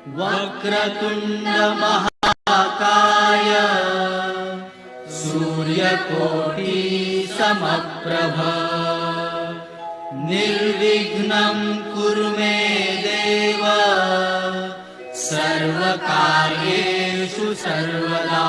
वक्रतुंड महाकाय सूर्यकोटि समप्रभ निर्विघ्नं कुरु मे देव सर्वकार्येषु सर्वदा।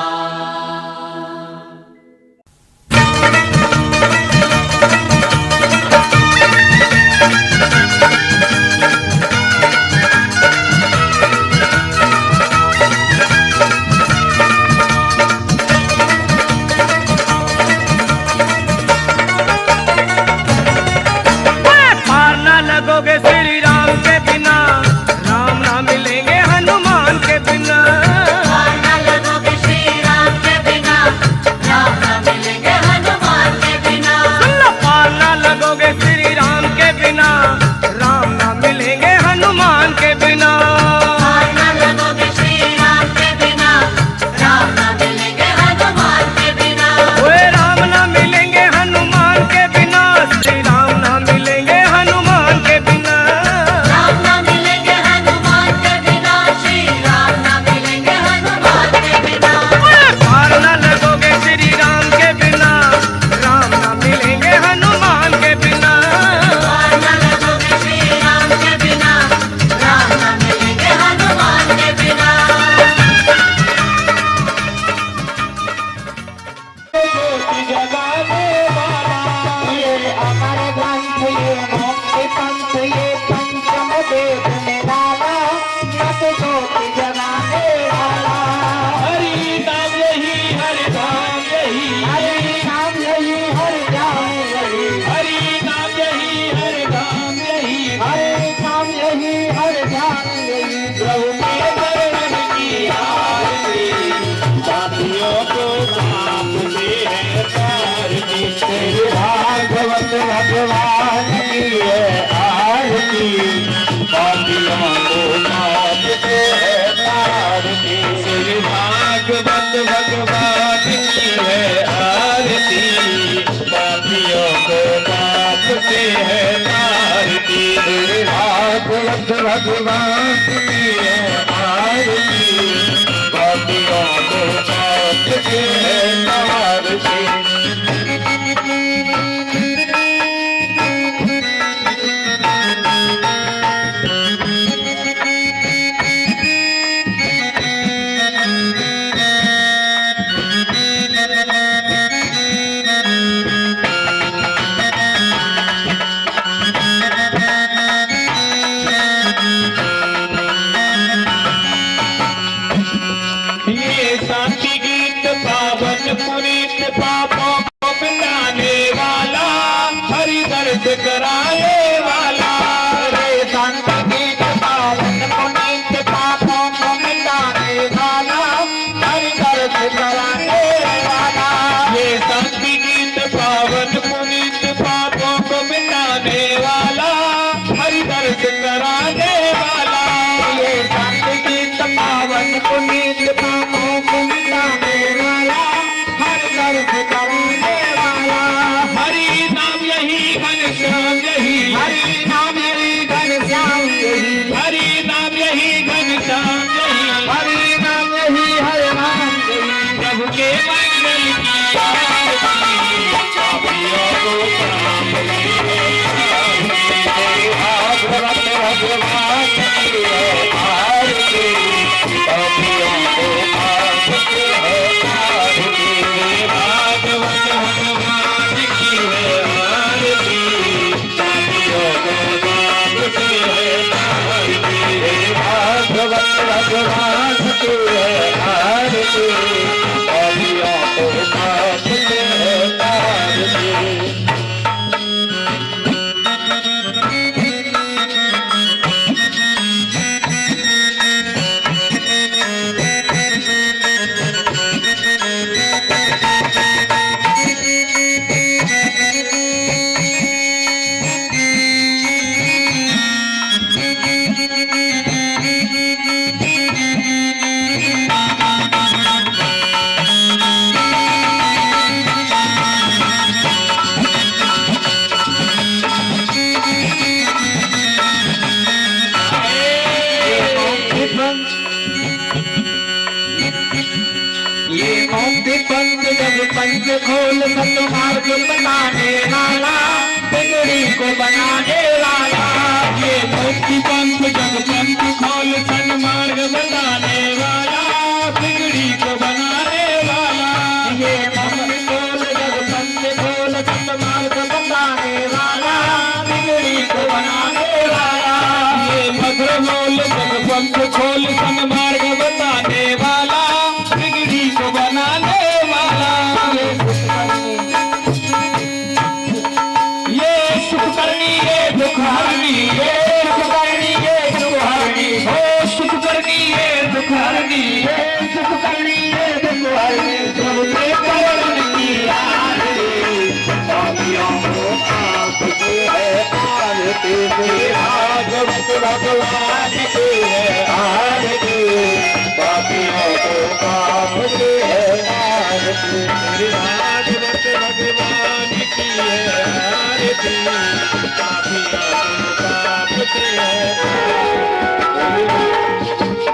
श्री राम के बिना राम ना मिलेंगे हनुमान के बिना। पारना लगोगे श्री राम के बिना राम ना मिलेंगे हनुमान के बिना। पारना लगोगे श्री राम के बिना राम ना मिलेंगे हनुमान के बिना। पारना लगोगे श्री राम के बिना राम ना मिलेंगे हनुमान के बिना। ओए राम ना मिलेंगे हनुमान के बिना, श्री राम ना मिलेंगे हनुमान के बिना। राम ना मिलेंगे हनुमान के बिना, श्री राम ना मिलेंगे हनुमान के बिना। पारना लगोगे श्री राम के बिना राम ना मिलेंगे हनुमान के बिना। पारना लगोगे श्री राम के बिना राम ना मिलेंगे हनुमान के बिना। ये अमर ग्रंथ ये मोक्ष पंथ ये पंचम वेद निराला नत ज्योति जगाने वाला। हरि नाम यही हरि धाम यही, हरि नाम यही हरि नाम यही, हरि नाम यही हरि धाम यही। हरि नाम यही हरि ध्यान यही। प्रभु के चरण की आरती साथियों को साथ दे है प्यार की। श्री भागवत भगवान की है आरती पापियों को माफ दे है तार की। श्री भागवत भगवान की है आरती पापियों को माफ से है तारती। श्री भागवत भगवान की है आरती पापियों को माफ दे है तार की। ये शांति गीत पावन पुनीत पापों को मिटाने वाला, हरि दर्द कराए वाला। रे संत गीत पावन पुनीत पापों को मिटाने वाला, हरि दर्द कराने वाला। ये शांति गीत पावन पुनीत पापों को मिटाने वाला, हरि दर्द कराने वाला। ये संत गीत पावन पुनीत पापों को मिटाने वाला, हरि दर्द कराने वाला। हरि नाम यही घनश्याम यही, हरि नाम यही घनश्याम यही, हरि नाम यही घनश्याम यही। हरि नाम यही हरि नाम यही। प्रभु के मंगल की आरती पापियों को प्रणाम की भागवत भगवान की है आरती पापियों को माफ दे है तार की। भागवत भगवान की है आरती पापियों को माफ से है तारती। भागवत भगवान की है आरती पापियों को माफ दे है तार की। सन्मार्ग बताने वाला, बिगड़ी को बनाने वाला। ये भक्ति पंथ जग पंथ खोल सन्मार्ग बताने वाला, बिगड़ी को बनाने वाला। ये भक्ति खोल जग पंथ खोल सन्मार्ग बताने वाला, बिगड़ी को बनाने वाला। ये मधुर बोल जग पंथ खोल सन्मार्ग बताने वाला, बिगड़ी को बनाने वाला। ये सुख करनी ये दुख हरनी, ये सुख करनी ये दुख हरनी, हो सुख करनी ये दुख हरनी, ये सुख करनी ये दुख हरनी, सबके करण की आरती। पापियों को पाप की है आरती, भागवत भगवान की है आरती। पापियों को पाप की है आरती, भागवत भगवान की है आरती। पापियों को पाप से है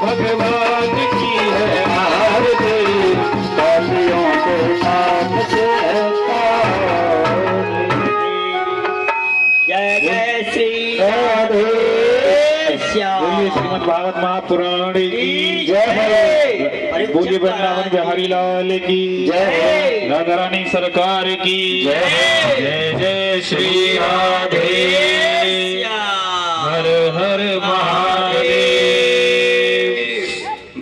भगवान की है आरती। पापियों को पाप से है जय जय श्री राधे श्याम। बोलिए श्रीमद् भागवत महापुराण की जय। बोलिए वृंदावन बिहारी लाल की जय। राधा रानी सरकार की जय। जय जय श्री राधे हर हर महादेव।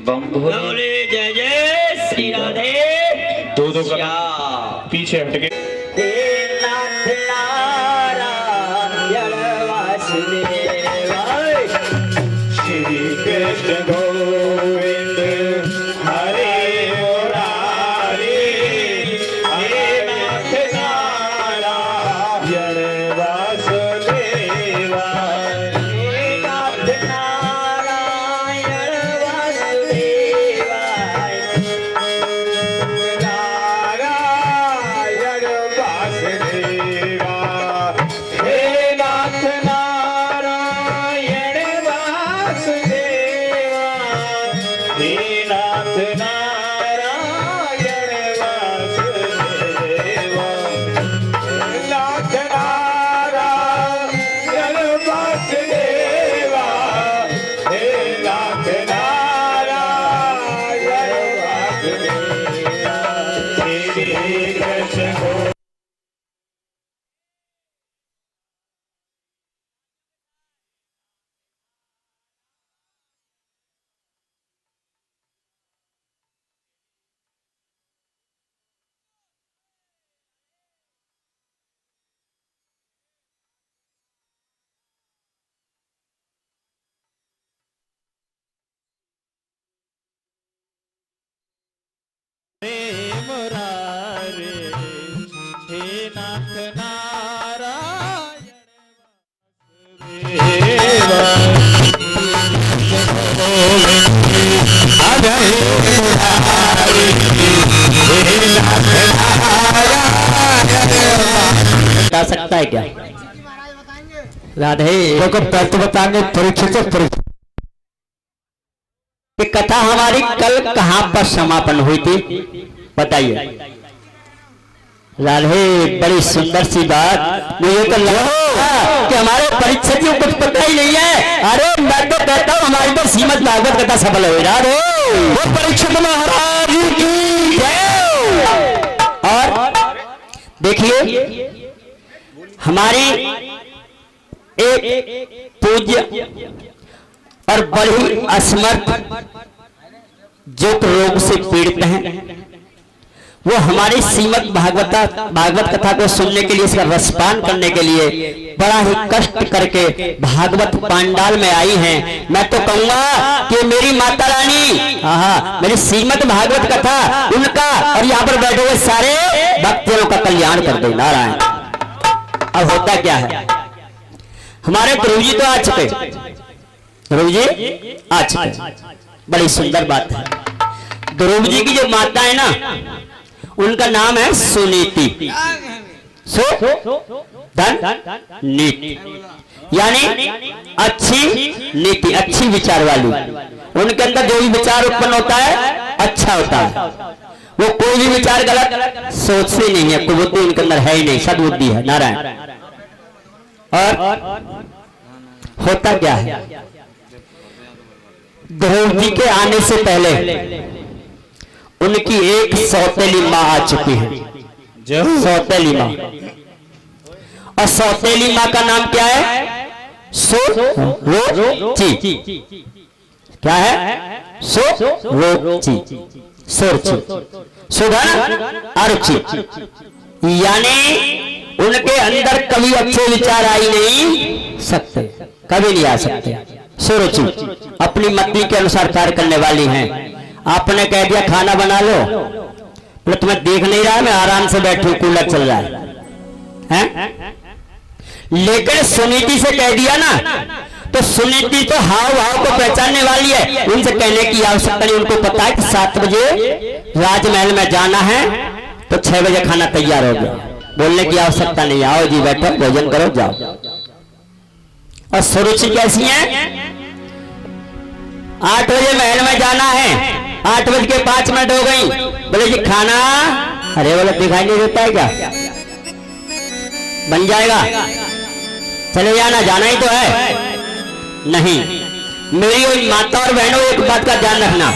बम भोले जय जय श्री राधे दो कदम पीछे हटके नाथ नारायण वासुदेवाय। श्री कृष्ण गोविंद हरे मुरारी, हरे नाथ नारायण वासुदेवाय। नाथ नारायण वासुदेवाय। नारायण वासुदेवा, हे नाथ नारायण वासुदेवा, हे नाथ नारायण वासुदेवा, नाथ नारायण वासुदेवा, हे नाथ नारायण वासुदेवा। श्री कृष्ण मुरारे, हे नाथ नारायण वासुदेवा, अरे मुरारे, हे नाथ नारायण। बता सकता है क्या? राधे को तत्व बताने परीक्षित से परीक्षित। ये कथा हमारी कल कहां पर समापन हुई थी बताइए। राधे बड़ी सुंदर सी बात। मुझे तो लगा कि हमारे परीक्षितों को कुछ पता ही नहीं है। अरे मैं तो कहता हूँ हमारी तो श्रीमद् भागवत कथा सफल हो। राधे वो परीक्षित महाराज की जय। और देखिए हमारी एक पूज्य और बड़ी असमर्थ जो रोग से पीड़ित हैं, वो हमारी श्रीमद् भागवत कथा को सुनने के लिए, इसका रसपान करने के लिए बड़ा ही कष्ट करके भागवत पांडाल में आई हैं। मैं तो कहूंगा कि मेरी माता रानी, मेरी श्रीमद् भागवत कथा उनका और यहाँ पर बैठे हुए सारे भक्तों का कल्याण कर दे। नारायण। अब होता क्या है, हमारे गुरु जी तो आ चुके, गुरु जी आ चुके, बड़ी सुंदर बात है। ध्रुव जी की जो माता है ना, उनका नाम है सुनीति। धन नीति, यानी अच्छी नीति, अच्छी विचार वाली। उनके अंदर जो भी विचार उत्पन्न होता है अच्छा होता है। वो कोई भी विचार गलत सोचते नहीं है, कोई बुद्धि उनके अंदर है ही नहीं, सद्बुद्धि है। नारायण। और होता क्या है, ध्रुव जी के आने से पहले उनकी एक सौतेली माँ आ चुकी है, सौतेली माँ। और सौतेली माँ का नाम क्या है? सोरोची। क्या है? सोरोची, सोरची, सुधन अरुचि। यानी उनके अंदर कभी अच्छे विचार आई नहीं सकते, कभी नहीं आ सकते। सुरुचि, अपनी मति के अनुसार कार्य करने वाली हैं। आपने कह दिया खाना बना लो, बोले तुम्हें देख नहीं रहा है, मैं आराम से बैठू, कूलर चल रहा है? लेकिन सुनीति से कह दिया ना, तो सुनीति तो हाव भाव को पहचानने वाली है, उनसे कहने की आवश्यकता नहीं। उनको पता है कि 7 बजे राजमहल में जाना है, तो 6 बजे खाना तैयार हो गया, बोलने की आवश्यकता नहीं। आओ जी बैठो, भोजन करो, जाओ। और सुरुचि कैसी है? 8 बजे महल में जाना है, 8:05 हो गई, बोले जी खाना, अरे बोले दिखाई नहीं देता है क्या, बन जाएगा, चले जाना, जाना ही तो है। नहीं, मेरी माता और बहनों एक बात का ध्यान रखना,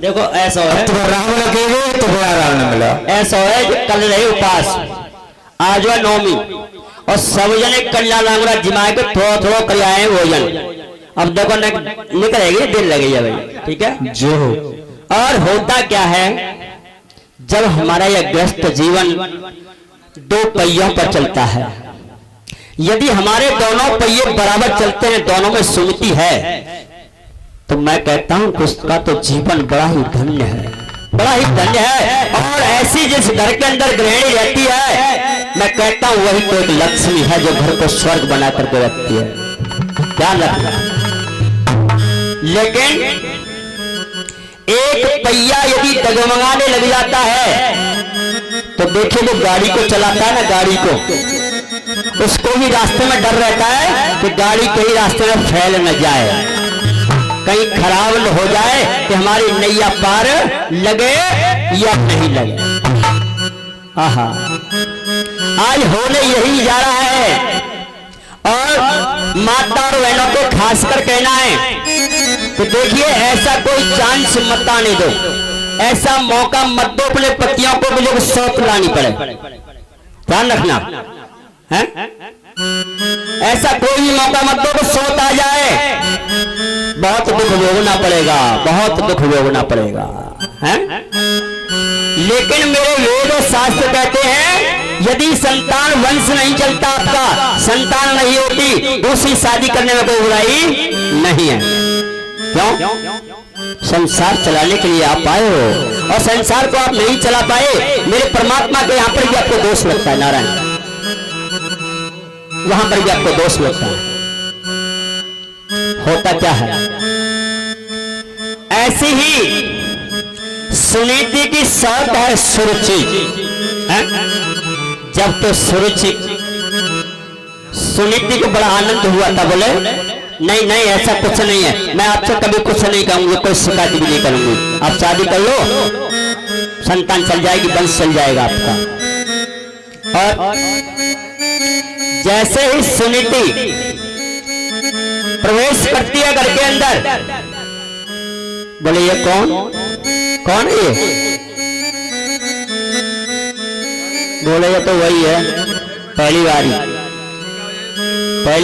देखो ऐसा है, तो राम लगे तो बड़ा आराम न मिला। ऐसा है कि कल रहे उपास, आज वह नौमी, और सब जने कल्ला लांगड़ा जिमाए के थोड़ा थोड़ा कर आए भोजन। अब देखो निकलेगी, दिन लगेगा भाई, ठीक है जो। और होता क्या है, जब हमारा यह ग्रस्त जीवन 2 पहियों पर चलता है, यदि हमारे दोनों पहिए बराबर चलते हैं, दोनों में सुमति है, तो मैं कहता हूं कि उसका तो जीवन बड़ा ही धन्य है, बड़ा ही धन्य है। और ऐसी जिस घर के अंदर गृहिणी रहती है, मैं कहता हूं वही तो एक लक्ष्मी है जो घर को स्वर्ग बना करके रखती है, ध्यान रखना। लेकिन एक पहिया यदि डगमगाने लग जाता है, तो देखिए जो गाड़ी को चलाता है ना, गाड़ी को, उसको भी रास्ते में डर रहता है कि गाड़ी कहीं रास्ते में फैल न जाए, कहीं खराब न हो जाए, कि हमारी नैया पार लगे या नहीं लगे। आहा, आज होने यही जा रहा है। और माता और बहनों को खासकर कहना है कि देखिए ऐसा कोई चांस मत आने दो, ऐसा मौका मत दो अपने पतियों को भी लोग सौंप लानी पड़े, ध्यान रखना है। ऐसा कोई भी मौका मत दो तो सौत आ जाए, बहुत दुख भोगना पड़ेगा, बहुत दुख भोगना पड़ेगा, है? लेकिन मेरे वेद और शास्त्र कहते हैं, यदि संतान वंश नहीं चलता, आपका संतान नहीं होती, दूसरी शादी करने में कोई बुराई नहीं है। क्यों? संसार चलाने के लिए आप आए हो, और संसार को आप नहीं चला पाए, मेरे परमात्मा के यहाँ पर भी आपको दोष लगता है, नारायण, वहां पर भी आपको दोष लगता है। होता क्या है, ऐसी ही सुनीति की शर्त है सुरुचि है? जब तो सुरुचि सुनीति को बड़ा आनंद हुआ था, बोले नहीं नहीं ऐसा कुछ नहीं है, मैं आपसे कभी कुछ नहीं कहूंगी, कोई शिकायत भी नहीं करूंगी, आप शादी कर लो, संतान चल जाएगी, वंश चल जाएगा आपका। और जैसे ही सुनीति प्रवेश करती है घर के अंदर, बोले ये कौन है ये? बोले ये तो वही है, पहली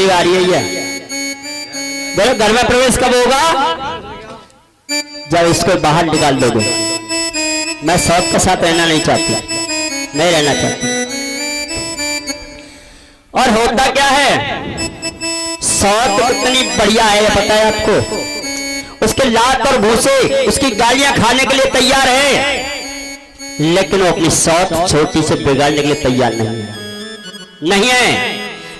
बारी है ये। बोले घर में प्रवेश कब होगा? जब इसको बाहर निकाल दोगे। मैं शौक के साथ रहना नहीं चाहती, नहीं रहना चाहती। और होता क्या है, शौक कितनी बढ़िया है पता है आपको, उसके लात और भूसे उसकी गालियां खाने के लिए तैयार है, लेकिन वो अपनी शौक छोटी से बिगाड़ने के लिए तैयार नहीं है।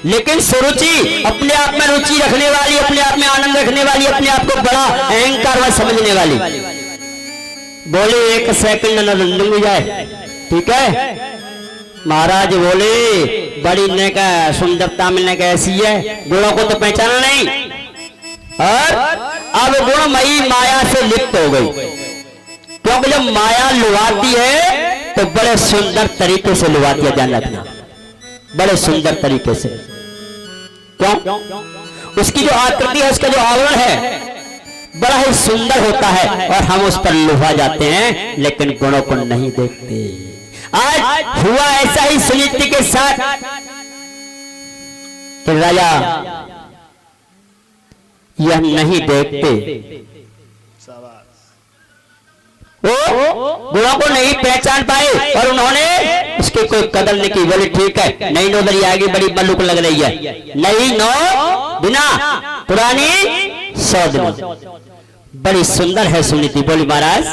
लेकिन सुरुचि अपने आप में रुचि रखने वाली, अपने आप में आनंद रखने वाली, अपने आप को बड़ा अहंकार समझने वाली, बोले एक सेकंड न रुक जाए, ठीक है। महाराज बोले बड़ी ने का सुंदरता मिलने का ऐसी है, गुणों को तो पहचाना नहीं, और अब गुणमयी माया से लिप्त हो गई, क्योंकि जब माया लुभाती है तो बड़े सुंदर तरीके से लुभाती है, ध्यान रखना, बड़े सुंदर तरीके से। क्यों? उसकी जो आकृति है, उसका जो आवरण है बड़ा ही सुंदर होता है, और हम उस पर लुभा जाते हैं, लेकिन गुणों को नहीं देखते। आज हुआ ऐसा ही सुनीति के साथ कि राजा यह नहीं देखते, वो गुणों को नहीं पहचान पाए, और उन्होंने उसकी कोई कदर नहीं की। बोले ठीक है, नई नौदरी आएगी, बड़ी मल्लुक लग रही है, नई नौ बिना पुरानी 100 दिन, बड़ी सुंदर है सुनीति। बोली महाराज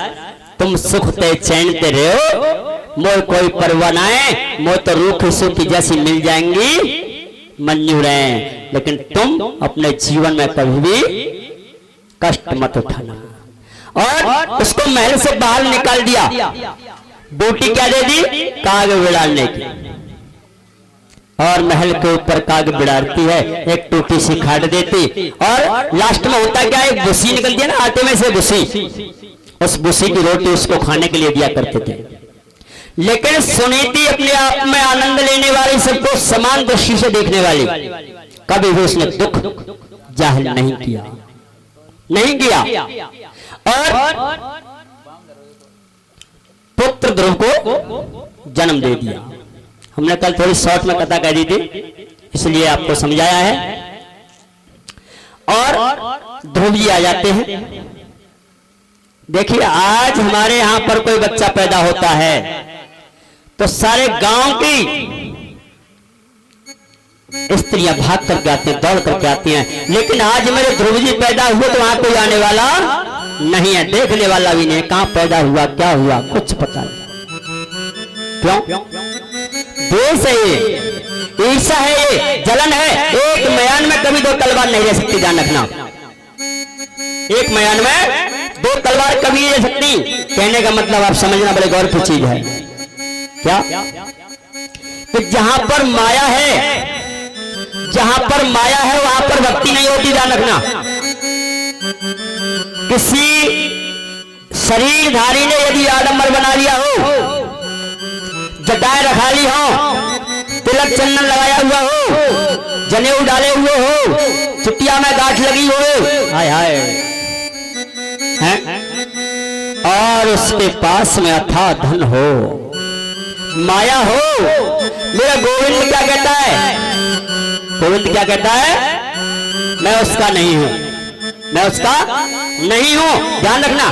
तुम सुख ते चैन ते रहो, मोर कोई परवाह ना है, मोर तो रूख सूखी जैसी मिल जाएंगी मंजूर है, लेकिन तुम अपने जीवन में कभी भी कष्ट मत उठाना। और उसको महल से बाहर निकाल दिया। ड्यूटी क्या दे दी? काग बिड़ाने की। और महल के ऊपर काग बिड़ाती है, एक टूटी सी खाट देती, और लास्ट में होता क्या है, भूसी निकलती है ना आटे में से भूसी, उस भूसी की रोटी उसको खाने के लिए दिया करते थे। लेकिन सुनीति अपने आप में आनंद लेने वाली, सबको समान दृष्टि से देखने वाली, कभी भी उसने दुख जाहिर नहीं किया। और पुत्र ध्रुव को जन्म दे दिया। हमने कल थोड़ी शॉर्ट में कथा कह दी थी, इसलिए आपको समझाया है। और ध्रुव जी आ जाते हैं। देखिए आज हमारे यहां पर कोई बच्चा पैदा होता है तो सारे गांव की स्त्रियां भाग करके आती हैं, दौड़ करके आती हैं, लेकिन आज मेरे ध्रुव जी पैदा हुए तो वहां कोई आने वाला नहीं है, देखने वाला भी नहीं। कहां पैदा हुआ, क्या हुआ, कुछ पता नहीं। क्यों? देश है ये, ईर्ष्या है ये, जलन है। एक मयान में कभी 2 तलवार नहीं रह सकती, ध्यान रखना। एक मयान में 2 तलवार कभी नहीं रह सकती। कहने का मतलब आप समझना बड़े गौर की चीज है। क्या? कि जहां पर माया है, वहां पर भक्ति नहीं होती, ध्यान रखना। किसी शरीरधारी ने यदि आडंबर बना लिया हो, जटाएं रखा ली हो, तिलक चंदन लगाया हुआ हो, जनेऊ डाले हुए हो, चुटिया में गांठ लगी हो, हाय हाय हैं? और उसके पास में अथाह धन हो, माया हो, मेरा गोविंद क्या कहता है? गोविंद क्या कहता है? मैं उसका नहीं हूं, मैं उसका नहीं हूं। ध्यान रखना।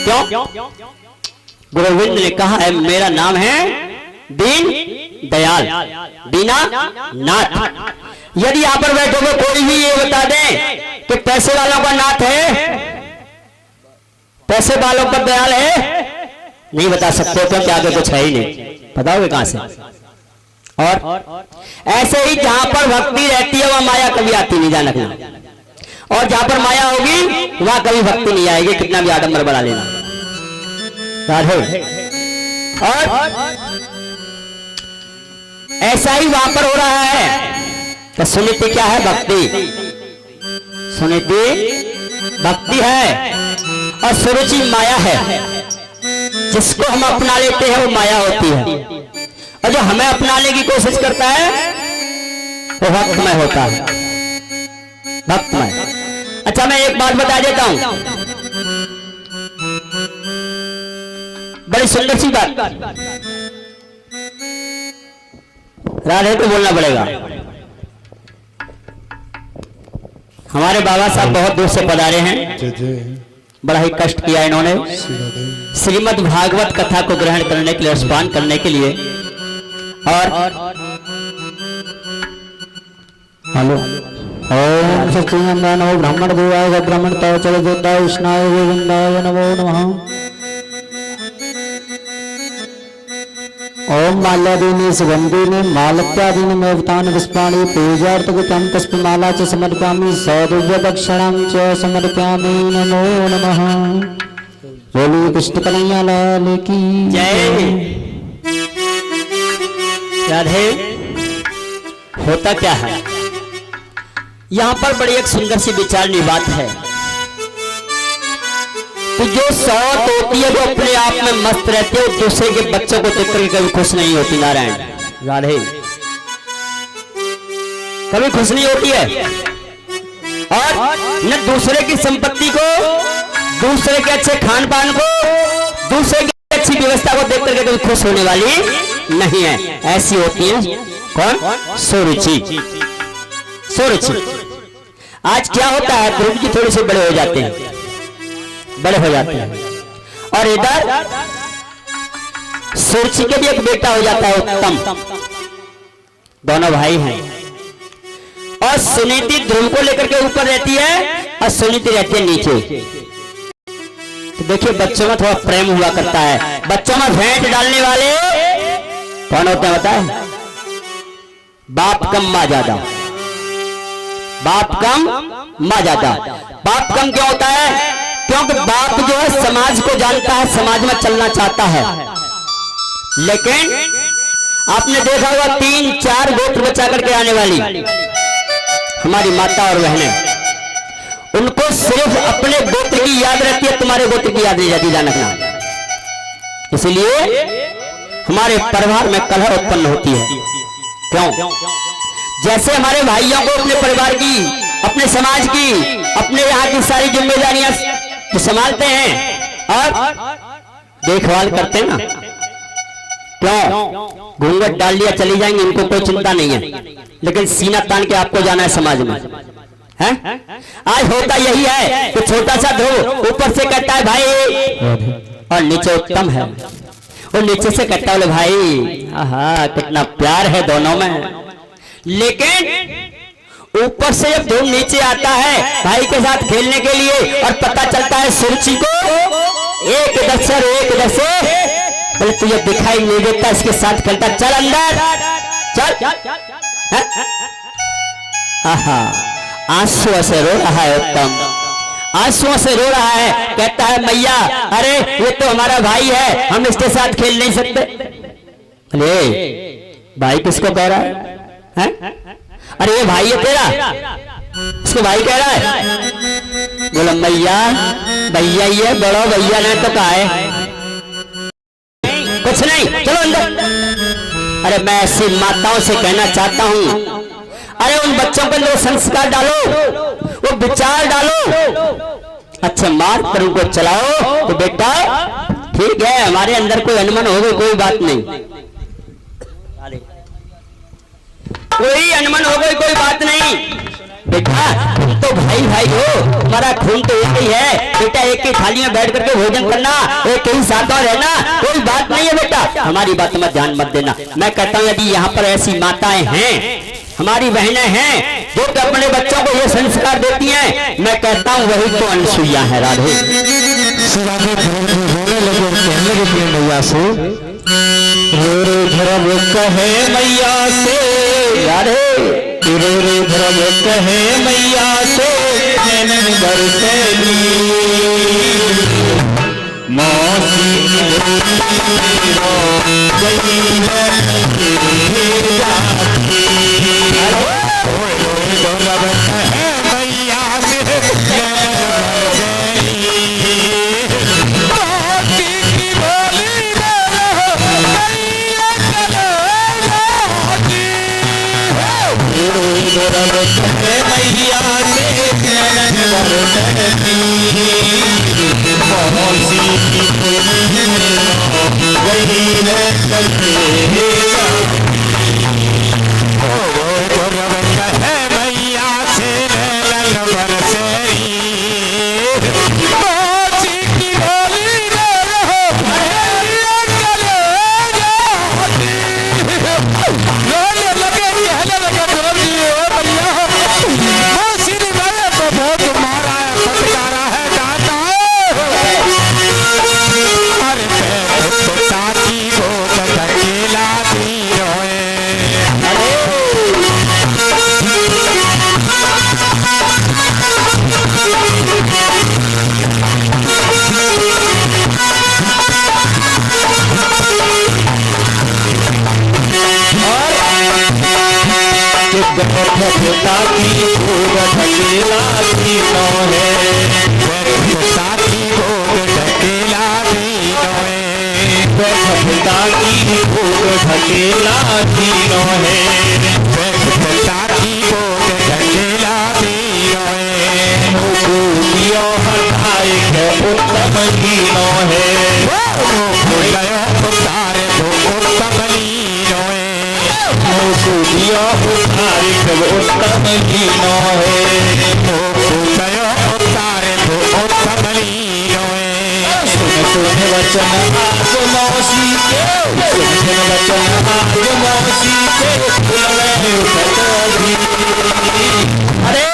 क्यों? गोविंद ने कहा है मेरा नाम है दीन दयाल, दीना नाथ। यदि यहां पर बैठोगे कोई भी ये बता दे कि पैसे वालों का नाथ है, पैसे वालों पर दयाल है, नहीं बता सकते क्योंकि आगे कुछ है ही नहीं, बताओगे कहां से? और ऐसे ही जहां पर भक्ति रहती है वहां माया कभी आती नहीं, ध्यान रखना। और जहां पर माया होगी वहां कभी भक्ति नहीं आएगी, कितना भी आडंबर बना लेना। राधे। और ऐसा ही वहां पर हो रहा है। तो सुनीति क्या है? भक्ति। सुनीति भक्ति है और सुरुचि माया है। जिसको हम अपना लेते हैं वो माया होती है, और जो हमें अपनाने की कोशिश करता है वो भक्तमय होता है। भक्तमय। अच्छा, मैं एक बात बता देता हूं, बड़ी सुंदर सी बात। राधे को बोलना पड़ेगा। हमारे बाबा साहब बहुत दूर से पधारे हैं, बड़ा ही कष्ट किया इन्होंने श्रीमद् भागवत कथा को ग्रहण करने के लिए, स्पान करने के लिए। और हेलो ओम सच्चिदानंद ब्राह्मण देवाय ब्राह्मण तव चल जोताय विष्णाय गोविंदाय नमो नमः। ओम माल्यादीनि सुगंधीनि मालत्यादीनि मेवतानि पुष्पाणि पूजार्थकृतं पुष्पमाला च समर्पयामि सौदिव्य दक्षिणां च समर्पयामि नमो नमः। बोलिए कृष्ण कन्हैया लाल की जय। राधे। होता क्या है यहाँ पर? बड़ी एक सुंदर सी विचारनी बात है कि जो सौत होती है वो अपने आप में मस्त रहती है, दूसरे के बच्चों को देख करके कभी खुश नहीं होती। नारायण। राधे। कभी खुश नहीं होती है, और न दूसरे की संपत्ति को, दूसरे के अच्छे खान पान को, दूसरे की अच्छी व्यवस्था को देख करके कभी खुश होने वाली नहीं है। ऐसी होती है कौन? सुरुचि। सुरुचि। आज क्या होता है, ध्रुव जी थोड़े से बड़े हो जाते हैं, बड़े हो जाते हैं, और इधर सुरुचि के भी एक बेटा हो जाता है उत्तम। दोनों भाई हैं, और सुनीति ध्रुव को लेकर के ऊपर रहती है और सुनीति रहती है नीचे। तो देखिए बच्चों में थोड़ा प्रेम हुआ करता है। बच्चों में भेंट डालने वाले कौन होते हैं बताए? बाप कम मां ज्यादा। बाप कम मां ज्यादा। बाप कम क्यों होता है? क्योंकि बाप जो है समाज को जानता है, समाज में चलना चाहता है, लेकिन आपने देखा होगा 3-4 गोत्र बचा करके आने वाली हमारी माता और बहनें, उनको सिर्फ अपने गोत्र की याद रहती है, तुम्हारे गोत्र की याद नहीं रहती, जानना। इसलिए हमारे परिवार में कलह उत्पन्न होती है। क्यों? जैसे हमारे भाइयों को अपने परिवार की, अपने समाज की, अपने यहाँ की सारी जिम्मेदारियां संभालते हैं और देखभाल करते हैं ना। क्यों? घूंघट डाल लिया चली जाएंगे, इनको कोई चिंता नहीं है, लेकिन सीना तान के आपको जाना है समाज में, है? आज होता यही है कि छोटा सा ध्रुव ऊपर से कहता है भाई, और नीचे उत्तम है, और नीचे से कहता है भाई आहा कितना प्यार है दोनों में। लेकिन ऊपर से जब ध्रुव नीचे आता है भाई के साथ खेलने के लिए, और पता चलता है सुरुचि को एक इधर से बोले तुझे दिखाई नहीं देता, इसके साथ खेलता, चल अंदर चल। आंसुओं से रो रहा है उत्तम, आंसुओं से रो रहा है, कहता है मैया अरे ये तो हमारा भाई है, हम इसके साथ खेल नहीं सकते। अरे भाई किसको कह रहा है? अरे ये भाई है तेरा, इसको भाई कह रहा है। बोला मैया भैया ये बड़ो भैया ने तो कहा है कुछ नहीं, चलो अंदर। अरे मैं ऐसी माताओं से कहना चाहता हूं, अरे उन बच्चों पर जो संस्कार डालो, वो विचार डालो, अच्छे मार्ग पर उनको चलाओ, तो बेटा ठीक है हमारे अंदर कोई अनमन हो गई कोई बात नहीं, कोई अनमन हो गई कोई बात नहीं, बेटा तुम तो भाई भाई हो, हमारा खून तो एक ही है, बेटा एक ही थाली में बैठ करके भोजन करना, एक ही साथ में रहना, कोई बात नहीं है बेटा, हमारी बात में ध्यान मत देना। मैं कहता हूँ यदि यहाँ पर ऐसी माताएं हैं, हमारी बहनें हैं जो कि अपने बच्चों को ये संस्कार देती हैं, मैं कहता हूँ वही तो अनसुईया है। राधे मैया से रे धर्म कहे मैया से, राधे रे धर्म कहे मैया से, मीरो गई है मैया से मैया पिता की भोग ढकेला तीनों है पिता की भोग ढकेला तीनों है पिता की भोग ढकेला तीनों है पिता की भोग ढकेला तीनों है गोपियों हटाए है उत्तम लीनों है उतारे तो उत्तम लीनों है गोपियों उतारे तो उत्तम लीनों है उतारे तो उत्तम लीनों है सुन वचन आज मौसी के सुन वचन आज मौसी के अरे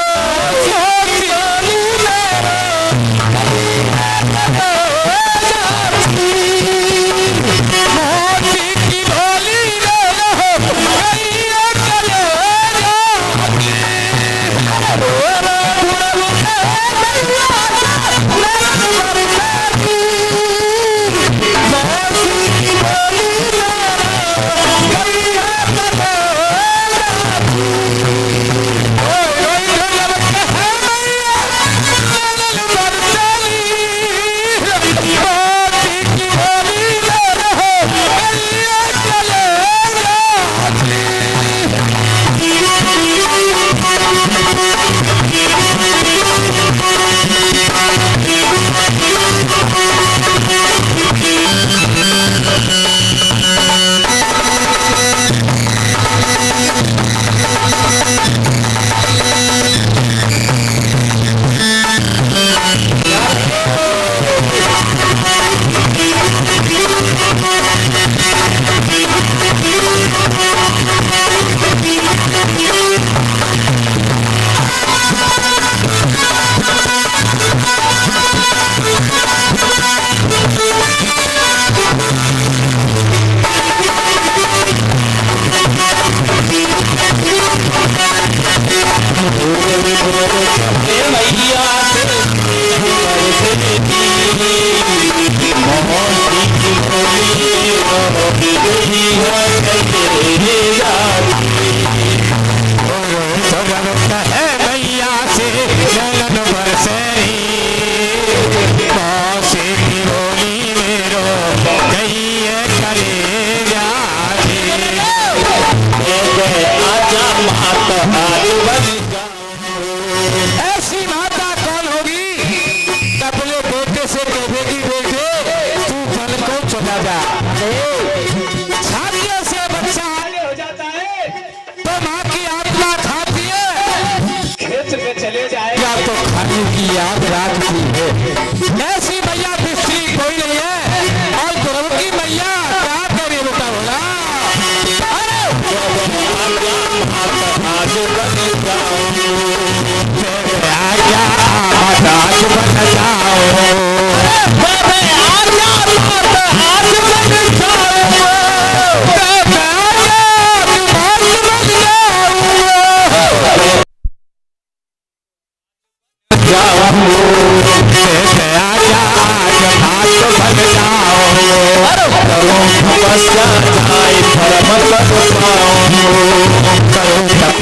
ऐसी माता कौन होगी अपने बेटे से कहेगी बेटे तू फल को चला जा छातियों से बच्चा आगे हो जाता है तो माँ की आत्मा खाती है खेत में चले जाएगा तो खाने की याद रात की है ऐसी मैया दूसरी कोई नहीं है और गुरु की मैया क्या करे बेटा बोला आज बन जाओ आजा आज बन जाओ जाओ तपस्या जाय धर्म सब पाओ। करो